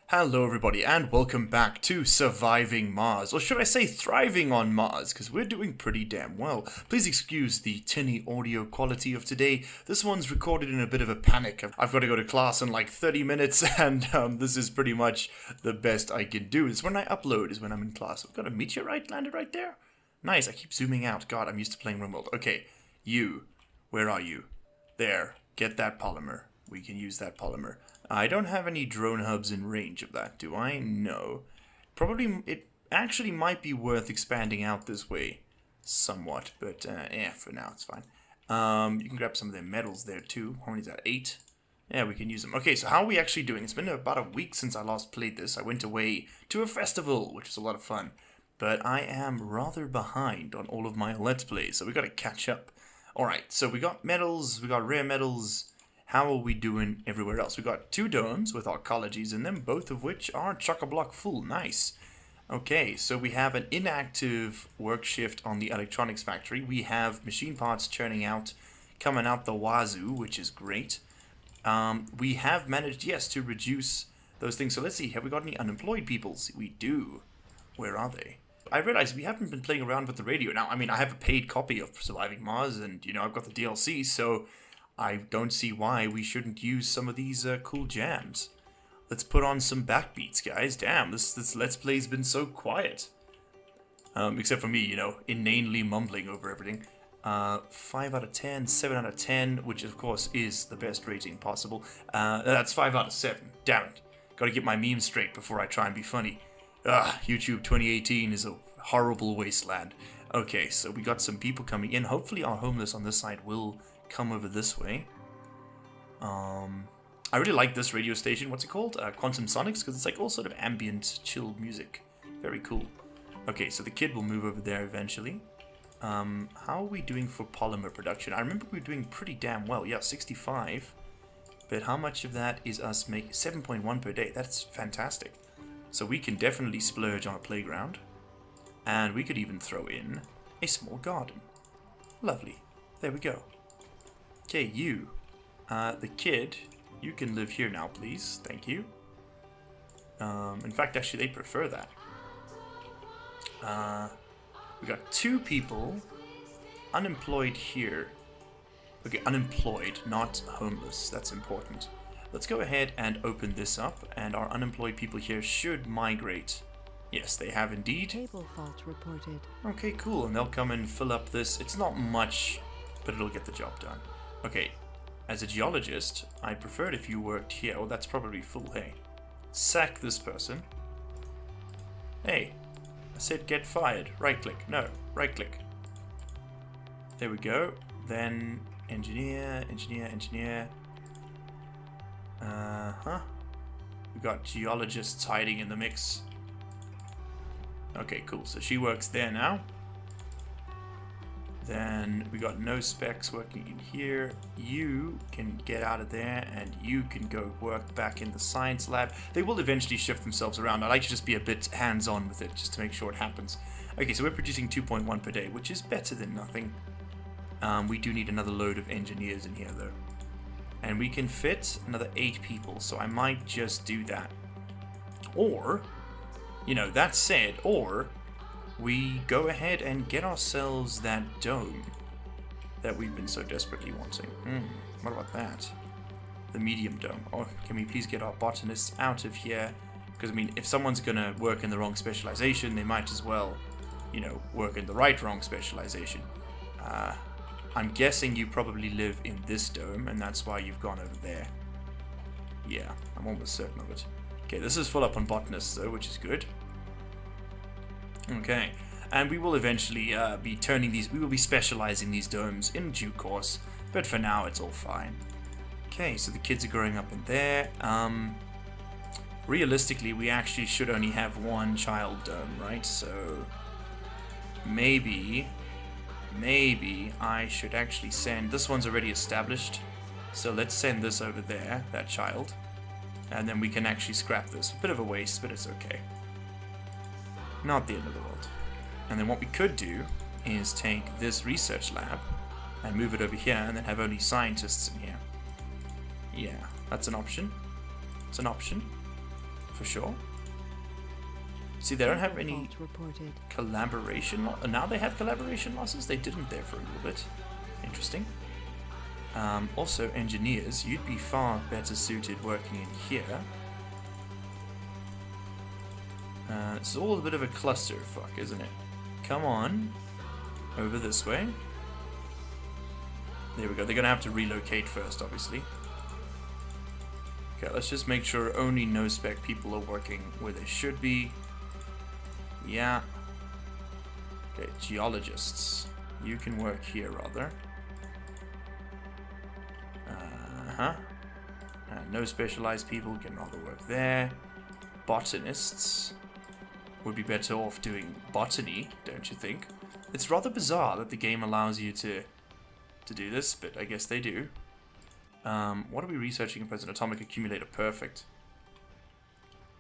Hello everybody and welcome back to Surviving Mars, or should I say thriving on Mars, because we're doing pretty damn well. Please excuse the tinny audio quality of today. This one's recorded in a bit of a panic. I've got to go to class in like 30 minutes and this is pretty much the best I can do. It's when I upload, is when I'm in class. I've got a meteorite landed right there. Nice, I keep zooming out. God, I'm used to playing remote. Okay, you, where are you? There, get that polymer. We can use that polymer. I don't have any drone hubs in range of that, do I? No. Probably, it actually might be worth expanding out this way somewhat, but for now it's fine. You can grab some of their metals there too. How many is that? 8? Yeah, we can use them. Okay, so how are we actually doing? It's been about a week since I last played this. I went away to a festival, which was a lot of fun, but I am rather behind on all of my Let's Plays, so we got to catch up. Alright, so we got metals, we got rare metals. How are we doing everywhere else? We've got 2 domes with arcologies in them, both of which are chock-a-block full. Nice. Okay, so we have an inactive work shift on the electronics factory. We have machine parts churning out, coming out the wazoo, which is great. We have managed, yes, to reduce those things. So let's see, have we got any unemployed peoples? We do. Where are they? I realize we haven't been playing around with the radio. Now, I mean, I have a paid copy of Surviving Mars, and, you know, I've got the DLC, so I don't see why we shouldn't use some of these cool jams. Let's put on some backbeats, guys. Damn, this Let's Play's been so quiet. Except for me, you know, inanely mumbling over everything. 5 out of 10, 7 out of 10, which of course is the best rating possible. That's 5 out of 7. Damn it. Gotta get my memes straight before I try and be funny. YouTube 2018 is a horrible wasteland. Okay, so we got some people coming in. Hopefully our homeless on this side will come over this way. I really like this radio station. What's it called? Quantum Sonics, because it's like all sort of ambient, chill music. Very cool. Okay, so the kid will move over there eventually. How are we doing for polymer production? I remember we were doing pretty damn well. Yeah, 65. But how much of that is us making? 7.1 per day. That's fantastic. So we can definitely splurge on a playground. And we could even throw in a small garden. Lovely. There we go. Okay, you. The kid, you can live here now, please. Thank you. In fact, actually, they prefer that. We got 2 people unemployed here. Okay, unemployed, not homeless. That's important. Let's go ahead and open this up, and our unemployed people here should migrate. Yes, they have indeed. Cable fault reported. Okay, cool, and they'll come and fill up this. It's not much, but it'll get the job done. Okay, as a geologist, I prefer it if you worked here. Oh, that's probably full, hey. Sack this person. Hey, I said get fired. Right click. No, right click. There we go. Then engineer, engineer, engineer. We got geologists hiding in the mix. Okay, cool. So she works there now. Then we got no specs working in here. You can get out of there and you can go work back in the science lab. They will eventually shift themselves around. I like to just be a bit hands-on with it just to make sure it happens. Okay, so we're producing 2.1 per day, which is better than nothing. We do need another load of engineers in here though. And we can fit another 8 people, so I might just do that. Or, you know, that said, or we go ahead and get ourselves that dome that we've been so desperately wanting. What about that? The medium dome. Or can we please get our botanists out of here? Because, I mean, if someone's going to work in the wrong specialization, they might as well, you know, work in the wrong specialization. I'm guessing you probably live in this dome, and that's why you've gone over there. Yeah, I'm almost certain of it. Okay, this is full up on botanists, though, which is good. Okay, and we will eventually be turning these, we will be specializing these domes in due course, but for now it's all fine. Okay, so the kids are growing up in there. Realistically, we actually should only have 1 child dome, right? So maybe I should actually send, this one's already established, so let's send this over there, that child, and then we can actually scrap this. A bit of a waste, but it's okay. Not the end of the world. And then what we could do is take this research lab and move it over here and then have only scientists in here. Yeah, that's an option. It's an option. for sure. See, they don't have any collaboration. Now they have collaboration losses. They didn't there for a little bit. Interesting. Also, engineers, you'd be far better suited working in here. It's all a bit of a clusterfuck, isn't it? Come on, over this way. There we go. They're gonna have to relocate first, obviously. Okay, let's just make sure only no-spec people are working where they should be. Yeah. Okay, geologists. You can work here, rather. No specialized people can rather work there. Botanists would be better off doing botany, don't you think? It's rather bizarre that the game allows you to do this, but I guess they do. What are we researching in present? Atomic accumulator, perfect.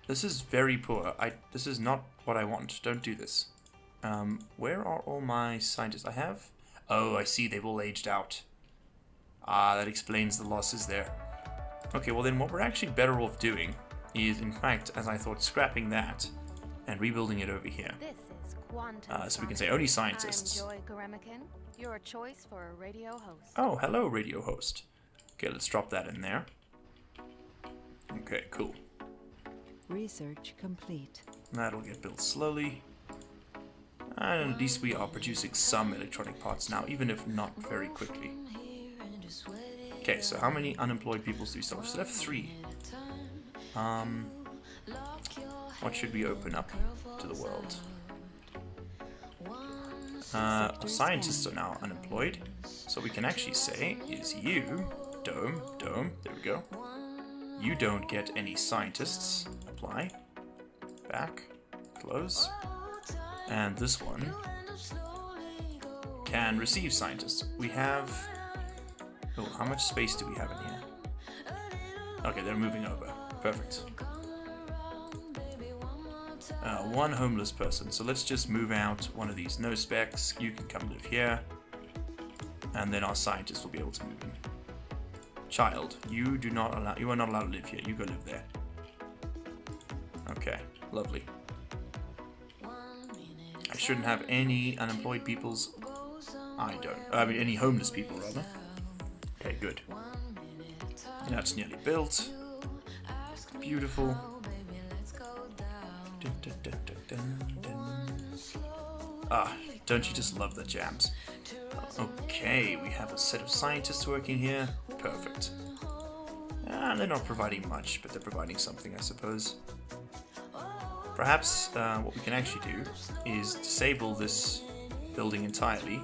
This is very poor. This is not what I want. Don't do this. Where are all my scientists? I have... Oh, I see. They've all aged out. Ah, that explains the losses there. Okay, well then what we're actually better off doing is, in fact, as I thought, scrapping that and rebuilding it over here. This is Quantum So we can say only scientists. I'm Joy Garemican, your choice for a radio host. Oh, hello, radio host. Okay, let's drop that in there. Okay, cool. Research complete. That'll get built slowly. And at least we are producing some electronic parts now, even if not very quickly. Okay, so how many unemployed people do we still have? We still have 3. What should we open up to the world? Scientists are now unemployed. So we can actually say is you, Dome, there we go. You don't get any scientists. Apply. Back. Close. And this one can receive scientists. We have... Oh, how much space do we have in here? Okay, they're moving over. Perfect. 1 homeless person. So let's just move out one of these no specs. You can come live here. And then our scientists will be able to move in. Child, you are not allowed to live here. You go live there. Okay, lovely. I shouldn't have any unemployed peoples. I don't. I mean, any homeless people, rather. Okay, good. That's nearly built. Beautiful. Ah, don't you just love the jams? Okay, we have a set of scientists working here. Perfect. They're not providing much, but they're providing something, I suppose. Perhaps what we can actually do is disable this building entirely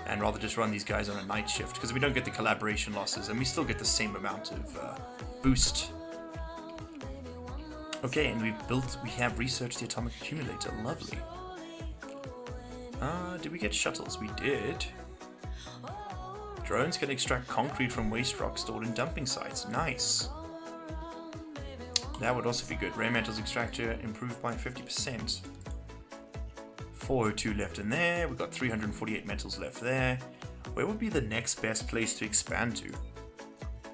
and rather just run these guys on a night shift, because we don't get the collaboration losses and we still get the same amount of boost. Okay, and we have researched the atomic accumulator. Lovely. Did we get shuttles? We did. Drones can extract concrete from waste rock stored in dumping sites. Nice. That would also be good. Rare metals extractor improved by 50%. 402 left in there. We've got 348 metals left there. Where would be the next best place to expand to?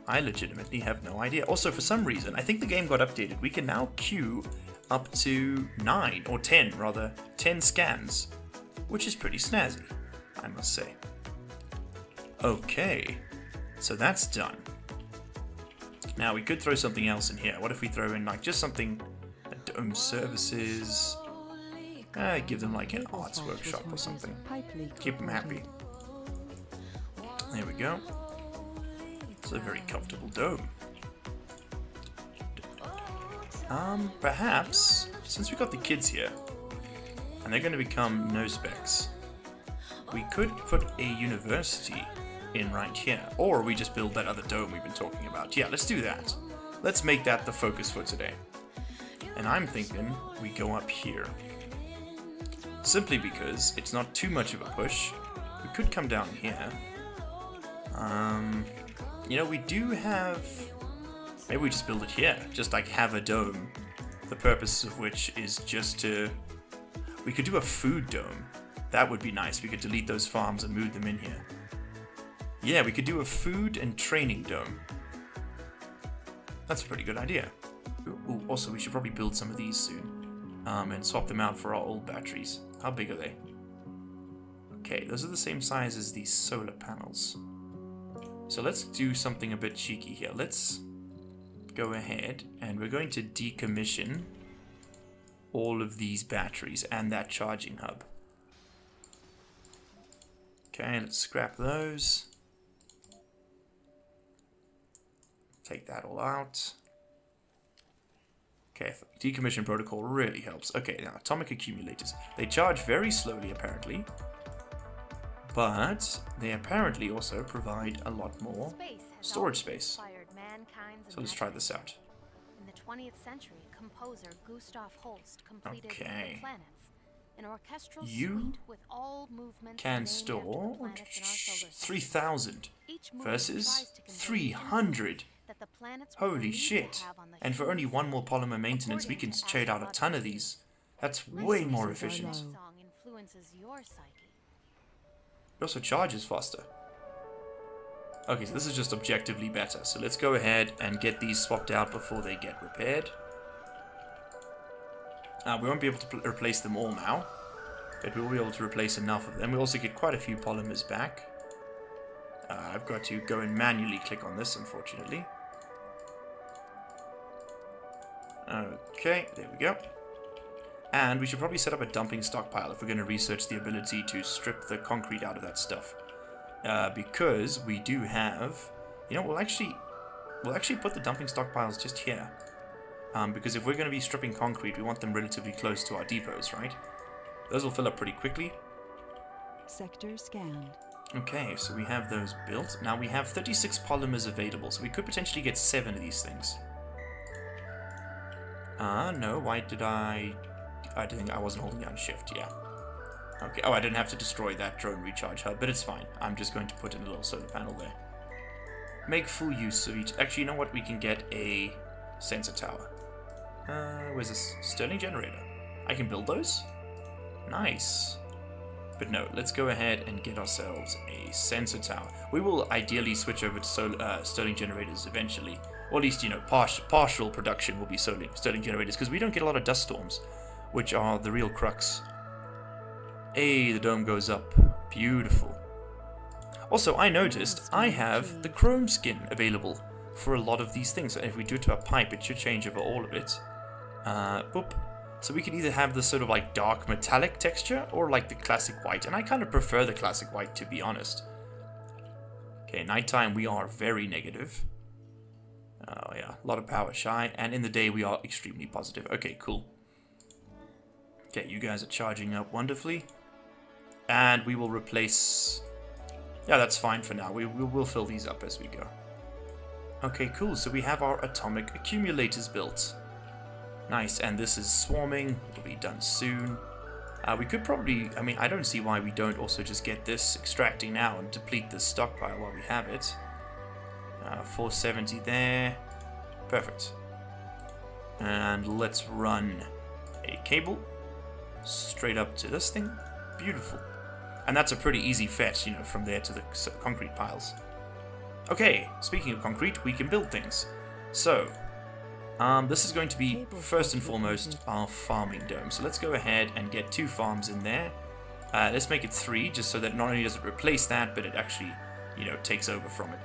I legitimately have no idea. Also, for some reason, I think the game got updated. We can now queue up to 9, or 10 rather, 10 scans, which is pretty snazzy, I must say. Okay, so that's done. Now we could throw something else in here. What if we throw in like just something, dome services, give them like an arts workshop or something. Keep them happy. There we go. It's a very comfortable dome. Perhaps, since we got the kids here, and they're going to become no specs, we could put a university in right here, or we just build that other dome we've been talking about. Yeah, let's do that. Let's make that the focus for today. And I'm thinking we go up here. Simply because it's not too much of a push. We could come down here. You know, we do have... Maybe we just build it here. Just like have a dome. The purpose of which is just to... We could do a food dome. That would be nice. We could delete those farms and move them in here. Yeah, we could do a food and training dome. That's a pretty good idea. Ooh, also, we should probably build some of these soon. And swap them out for our old batteries. How big are they? Okay, those are the same size as these solar panels. So let's do something a bit cheeky here. Let's go ahead and we're going to decommission all of these batteries and that charging hub. Okay, let's scrap those. Take that all out. Okay, decommission protocol really helps. Okay, now atomic accumulators. They charge very slowly apparently, but they apparently also provide a lot more storage space. So let's try this out. In the 20th century, composer Gustav Holst completed Okay. The Planets, an orchestral You suite with all movements can named after store the planets in our solar system. 3,000 Each movement versus tries to convey 300. that the planets will Holy need to shit. have on the And for only human one more polymer maintenance, we can trade out a ton of these. That's way more efficient. song influences your psyche. It also charges faster. Okay, so this is just objectively better. So let's go ahead and get these swapped out before they get repaired. We won't be able to replace them all now, but we will be able to replace enough of them. We also get quite a few polymers back. I've got to go and manually click on this, unfortunately. Okay, there we go. And we should probably set up a dumping stockpile if we're going to research the ability to strip the concrete out of that stuff. Because we do have... You know, we'll actually put the dumping stockpiles just here. Because if we're going to be stripping concrete, we want them relatively close to our depots, right? Those will fill up pretty quickly. Sector scanned. Okay, so we have those built. Now we have 36 polymers available, so we could potentially get 7 of these things. No, why did I think I wasn't holding down shift, yeah. Okay, oh, I didn't have to destroy that drone recharge hub, but it's fine. I'm just going to put in a little solar panel there. Make full use of each... Actually, you know what? We can get a sensor tower. Where's this? Stirling generator. I can build those? Nice. But no, let's go ahead and get ourselves a sensor tower. We will ideally switch over to Stirling generators eventually. Or at least, you know, partial production will be Stirling generators, because we don't get a lot of dust storms, which are the real crux. Hey, the dome goes up. Beautiful. Also, I noticed I have the chrome skin available for a lot of these things. So if we do it to a pipe, it should change over all of it. Boop. So we can either have this sort of like dark metallic texture or like the classic white. And I kind of prefer the classic white, to be honest. Okay, nighttime we are very negative. Oh yeah, a lot of power shy. And in the day we are extremely positive. Okay, cool. Okay, you guys are charging up wonderfully. And we will replace... Yeah, that's fine for now. We'll fill these up as we go. Okay, cool. So we have our atomic accumulators built. Nice, and this is swarming. It'll be done soon. We could probably... I mean, I don't see why we don't also just get this extracting now and deplete this stockpile while we have it. 470 there. Perfect. And let's run a cable straight up to this thing. Beautiful. And that's a pretty easy fetch, you know, from there to the concrete piles. Okay, speaking of concrete, we can build things. So, this is going to be, first and foremost, our farming dome. So let's go ahead and get 2 farms in there. Let's make it 3, just so that not only does it replace that, but it actually, you know, takes over from it.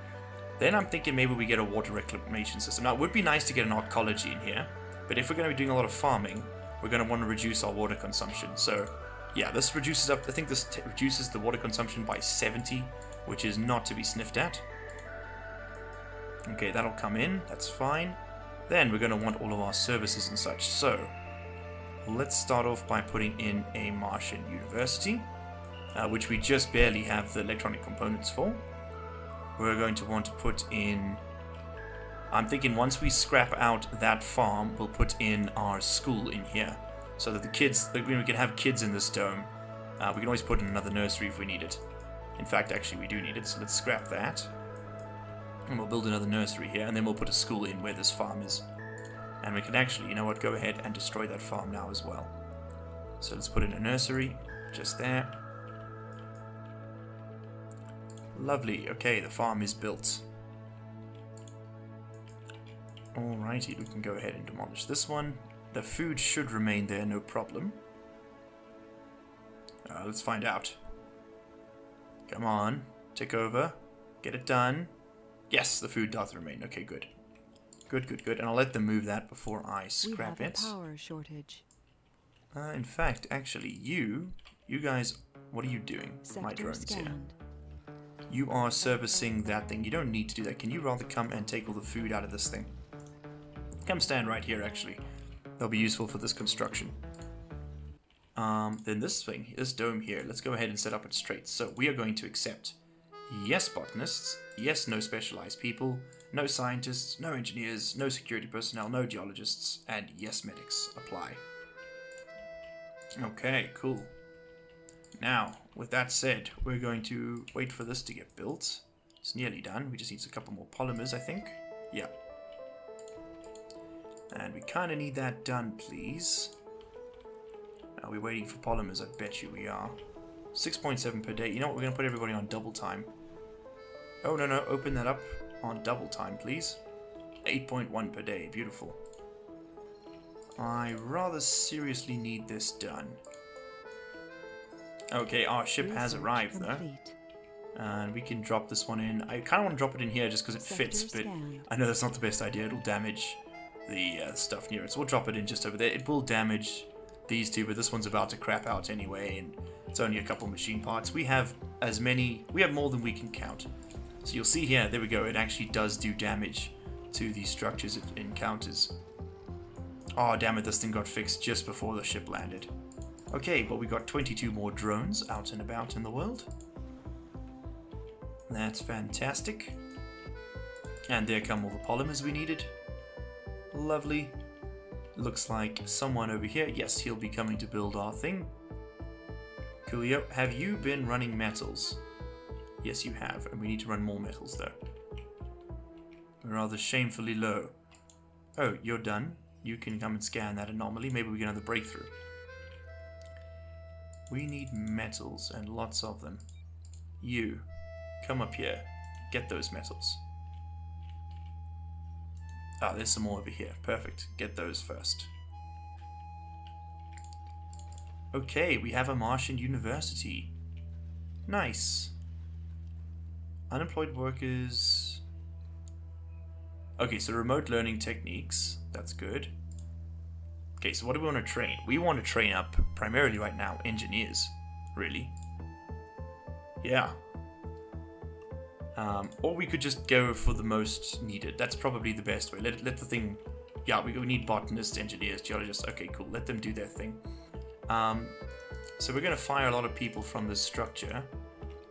Then I'm thinking maybe we get a water reclamation system. Now, it would be nice to get an arcology in here, but if we're going to be doing a lot of farming, we're going to want to reduce our water consumption. So, yeah, this reduces up, I think this reduces the water consumption by 70, which is not to be sniffed at. Okay, that'll come in, that's fine. Then we're going to want all of our services and such. So, let's start off by putting in a Martian university, which we just barely have the electronic components for. We're going to want to put in... I'm thinking once we scrap out that farm, we'll put in our school in here. So that the kids, we can have kids in this dome. We can always put in another nursery if we need it. In fact, actually we do need it, so let's scrap that. And we'll build another nursery here, and then we'll put a school in where this farm is. And we can actually, you know what, go ahead and destroy that farm now as well. So let's put in a nursery, just there. Lovely, okay, the farm is built. Alrighty, we can go ahead and demolish this one. The food should remain there, no problem. Let's find out. Come on, take over. Get it done. Yes, the food does remain. Okay, good. Good, good, good. And I'll let them move that before I scrap it. We have a power shortage. In fact, actually, you guys, what are you doing? My Sector drones here. scanned. You are servicing that thing. You don't need to do that. Can you rather come and take all the food out of this thing? Come stand right here, actually. They'll be useful for this construction. Then this thing, this dome here, let's go ahead and set up it straight. So we are going to accept yes botanists, yes no specialized people, no scientists, no engineers, no security personnel, no geologists, and yes medics. Apply. Okay, cool. Now, with that said, we're going to wait for this to get built. It's nearly done. We just need a couple more polymers, I think. Yeah. And we kind of need that done, please. Are we waiting for polymers? I bet you we are. 6.7 per day. You know what? We're going to put everybody on double time. Oh, no, no. Open that up on double time, please. 8.1 per day. Beautiful. I rather seriously need this done. Okay, our ship has arrived, though. And we can drop this one in. I kind of want to drop it in here just because it fits, but I know that's not the best idea. It'll damage the stuff near it. So we'll drop it in just over there. It will damage these two, but this one's about to crap out anyway, and it's only a couple machine parts. We have more than we can count. So you'll see here, there we go, it actually does do damage to these structures it encounters. Oh, damn it, this thing got fixed just before the ship landed. Okay, but we got 22 more drones out and about in the world. That's fantastic. And there come all the polymers we needed. Lovely. Looks like someone over here, yes, he'll be coming to build our thing. Coolio, have you been running metals? Yes, you have, and we need to run more metals though. We're rather shamefully low. Oh, you're done. You can come and scan that anomaly. Maybe we get another breakthrough. We need metals, and lots of them. You, come up here. Get those metals. Ah, there's some more over here. Perfect. Get those first. Okay, we have a Martian university. Nice. Unemployed workers. Okay, so remote learning techniques. That's good. Okay, so what do we want to train? We want to train up, primarily right now, engineers. Really. Yeah. Or we could just go for the most needed. That's probably the best way. Let the thing... Yeah, we need botanists, engineers, geologists. Okay, cool. Let them do their thing. So we're going to fire a lot of people from this structure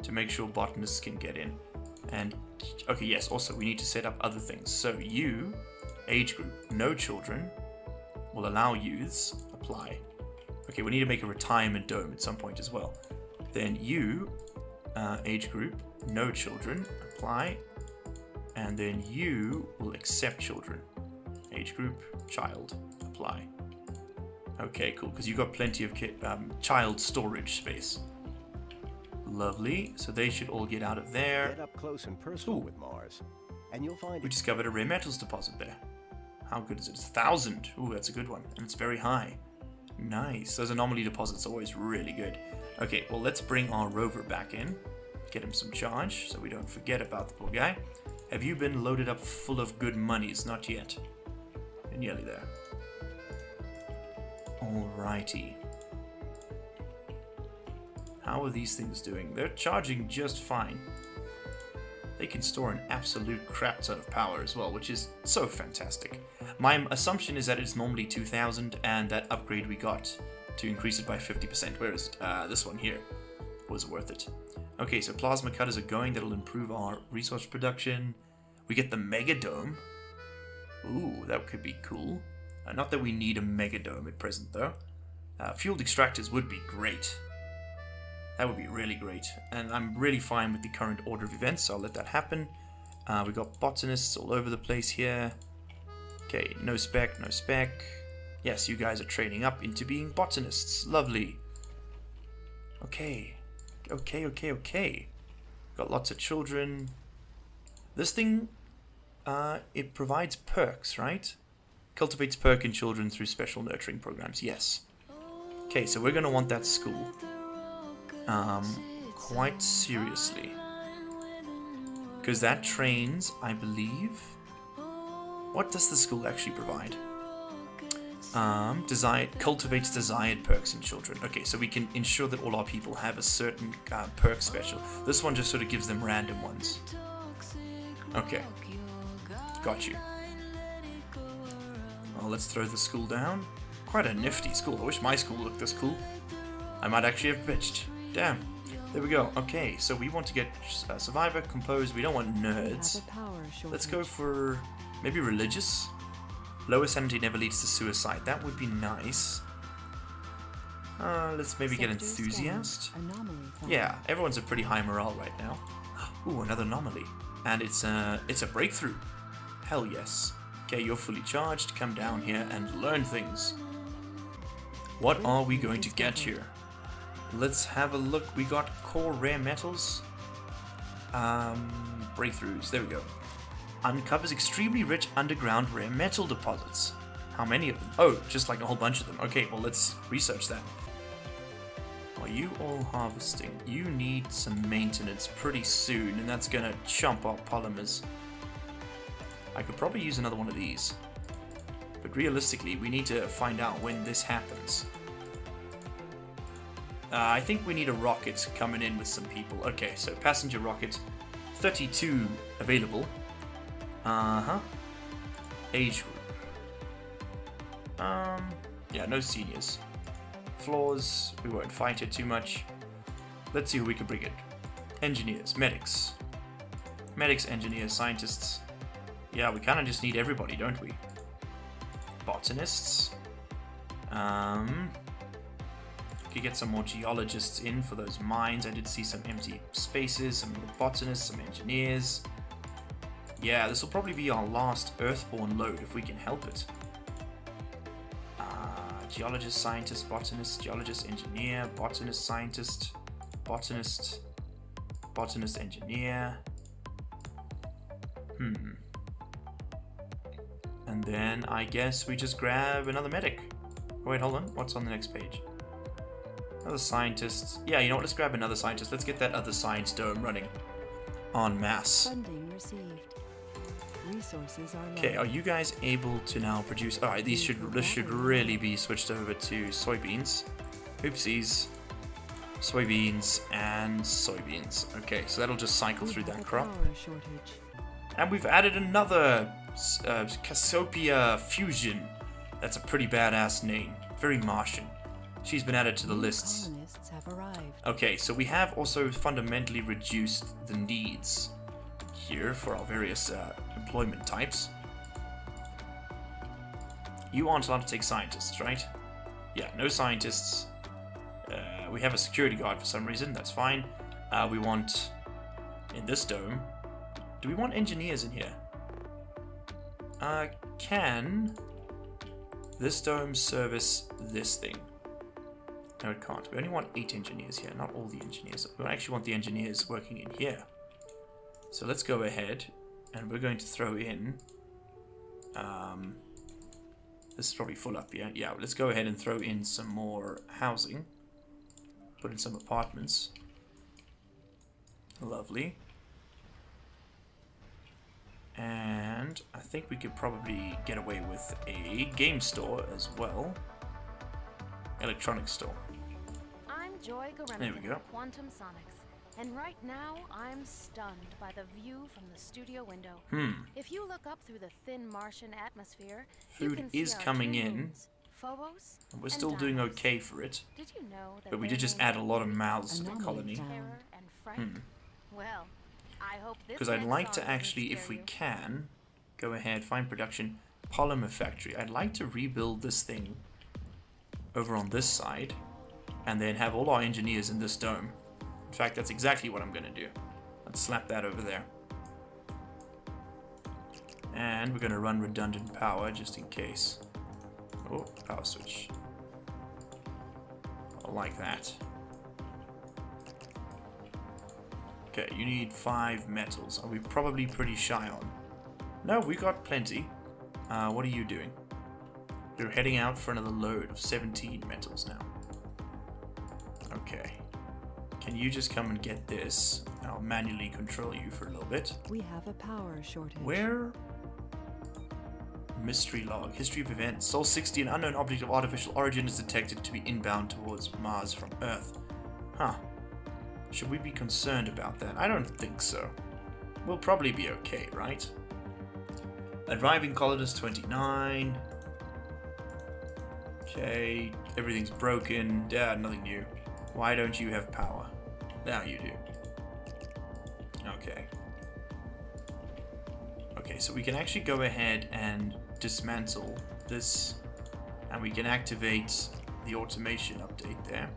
to make sure botanists can get in. And, okay, yes, also we need to set up other things. So you, age group, no children, will allow youths, apply. Okay, we need to make a retirement dome at some point as well. Then you, age group, no children, apply. And then you will accept children. Age group, child, apply. Okay, cool, because you've got plenty of child storage space. Lovely, so they should all get out of there. Get up close and personal with Mars, and you'll find we discovered a rare metals deposit there. How good is it? It's 1,000. Ooh, that's a good one, and it's very high. Nice. Those anomaly deposits are always really good. Okay, well, let's bring our rover back in. Get him some charge, so we don't forget about the poor guy. Have you been loaded up full of good monies? Not yet. You're nearly there. Alrighty. How are these things doing? They're charging just fine. They can store an absolute crap ton of power as well, which is so fantastic. My assumption is that it's normally 2,000, and that upgrade we got to increase it by 50%, whereas this one here was worth it. Okay, so plasma cutters are going. That'll improve our resource production. We get the Mega Dome. Ooh, that could be cool. Not that we need a Mega Dome at present, though. Fueled extractors would be great. That would be really great. And I'm really fine with the current order of events, so I'll let that happen. We've got botanists all over the place here. Okay, no spec, no spec. Yes, you guys are training up into being botanists. Lovely. Okay. Okay. Got lots of children. This thing It provides perks, right? Cultivates perk in children through special nurturing programs. Yes. Okay, so we're gonna want that school. Quite seriously. Because that trains, I believe... What does the school actually provide? Cultivates desired perks in children. Okay, so we can ensure that all our people have a certain perk special. This one just sort of gives them random ones. Okay. Got you. Well, let's throw the school down. Quite a nifty school. I wish my school looked this cool. I might actually have pitched. Damn. There we go. Okay, so we want to get Survivor, Compose. We don't want nerds. Let's go for maybe Religious. Lower sanity never leads to suicide. That would be nice. Let's maybe get Enthusiast. Yeah, everyone's a pretty high morale right now. Ooh, another anomaly. And it's a breakthrough. Hell yes. Okay, you're fully charged. Come down here and learn things. What are we going to get here? Let's have a look. We got core rare metals. Breakthroughs. There we go. Uncovers extremely rich underground rare metal deposits. How many of them? Oh, just like a whole bunch of them. Okay, well, let's research that. Are you all harvesting? You need some maintenance pretty soon, and that's gonna chomp our polymers. I could probably use another one of these. But realistically, we need to find out when this happens. I think we need a rocket coming in with some people. Okay, so passenger rocket, 32 available. Age group. Yeah, no seniors. Flaws, we won't fight it too much. Let's see who we can bring in. Engineers, medics. Medics, engineers, scientists. Yeah, we kind of just need everybody, don't we? Botanists. Could get some more geologists in for those mines. I did see some empty spaces, some botanists, some engineers. Yeah, this will probably be our last Earthborn load if we can help it. Geologist, scientist, botanist, geologist, engineer, botanist, scientist, botanist, botanist, engineer. And then I guess we just grab another medic. Oh, wait, hold on. What's on the next page? Another scientist. Yeah, you know what? Let's grab another scientist. Let's get that other science dome running en masse. Funding received. Resources are Okay, are you guys able to now produce? All right, this should really be switched over to soybeans. Oopsies. Soybeans and soybeans. Okay, so that'll just cycle through that crop. And we've added another Cassiopeia fusion. That's a pretty badass name. Very Martian. She's been added to the lists. Okay, so we have also fundamentally reduced the needs here for our various employment types. You aren't allowed to take scientists, right? Yeah, no scientists. We have a security guard for some reason, that's fine. We want, in this dome, do we want engineers in here? Can this dome service this thing? No, it can't. We only want 8 engineers here, not all the engineers. We actually want the engineers working in here. So let's go ahead, and we're going to throw in... this is probably full up, yeah? Yeah, let's go ahead and throw in some more housing. Put in some apartments. Lovely. And I think we could probably get away with a game store as well. Electronics store. I'm Joy There we go. Quantum Sonics, and right now I'm stunned by the view from the studio window. If you look up through the thin Martian atmosphere, you Food can see is our coming two in. moons, Phobos And we're and still doing Deimos. okay for it. Did you know that But we their did just names add a are lot of rooted mouths to the Anomaly colony. found. terror and fright? Well, I hope this Because I'd next like song to doesn't actually, if scare we you. can, go ahead, find production, polymer factory. I'd like to rebuild this thing over on this side, and then have all our engineers in this dome. In fact, that's exactly what I'm going to do. Let's slap that over there. And we're going to run redundant power just in case. Oh, power switch. Like that. Okay, you need 5 metals. Are we probably pretty shy on? No, we got plenty. What are you doing? You're heading out for another load of 17 metals now. Okay. Can you just come and get this? I'll manually control you for a little bit. We have a power shortage. Where? Mystery log. History of events. Sol 60, an unknown object of artificial origin is detected to be inbound towards Mars from Earth. Huh. Should we be concerned about that? I don't think so. We'll probably be okay, right? Arriving colonists 29. Okay, everything's broken. Yeah, nothing new. Why don't you have power? Now you do. Okay. Okay, so we can actually go ahead and dismantle this, and we can activate the automation update there.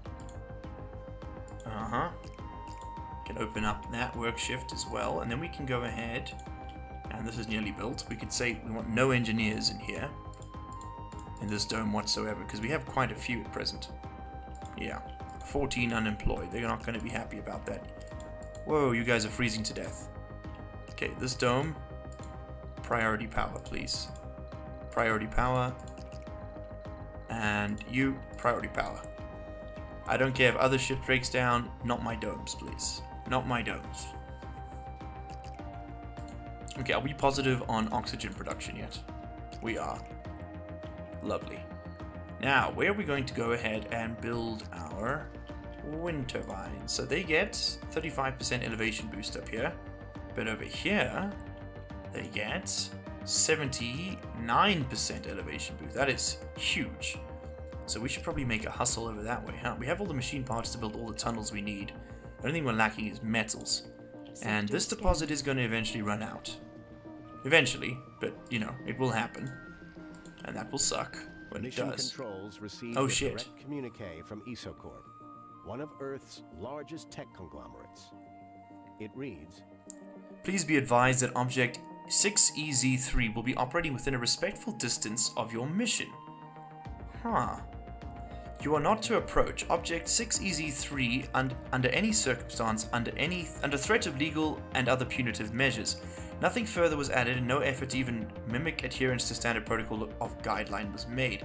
Can open up that work shift as well, and then we can go ahead, and this is nearly built. We could say we want no engineers in here, in this dome whatsoever, because we have quite a few at present. Yeah, 14 unemployed. They're not going to be happy about that. Whoa, you guys are freezing to death. Okay, this dome, priority power, please. Priority power. And you, priority power. I don't care if other shit breaks down, not my domes, please. Not my domes. Okay, are we positive on oxygen production yet? We are. Lovely. Now, where are we going to go ahead and build our wind turbines? So they get 35% elevation boost up here. But over here, they get 79% elevation boost. That is huge. So we should probably make a hustle over that way, huh? We have all the machine parts to build all the tunnels we need. The only thing we're lacking is metals. And this deposit is going to eventually run out. Eventually, but, you know, it will happen. And that will suck when it Mission does. Controls received Oh, a shit. direct communique from ACCUMULATION, one of Earth's largest tech conglomerates. It reads, Please be advised that Object 6EZ3 will be operating within a respectful distance of your mission. Huh. You are not to approach Object 6EZ3 under any circumstance, under threat of legal and other punitive measures. Nothing further was added, and no effort to even mimic adherence to standard protocol of guideline was made.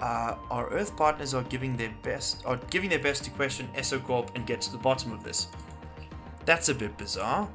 Our Earth partners are giving their best to question ESO Corp and get to the bottom of this. That's a bit bizarre.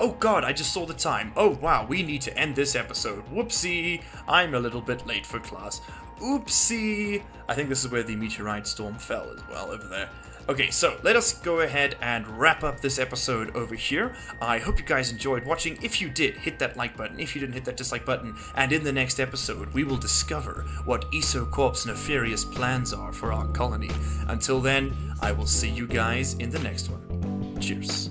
Oh god, I just saw the time. Oh wow, we need to end this episode. Whoopsie, I'm a little bit late for class. Oopsie. I think this is where the meteorite storm fell as well, over there. Okay, so let us go ahead and wrap up this episode over here. I hope you guys enjoyed watching. If you did, hit that like button. If you didn't, hit that dislike button. And in the next episode, we will discover what ESO Corp's nefarious plans are for our colony. Until then, I will see you guys in the next one. Cheers.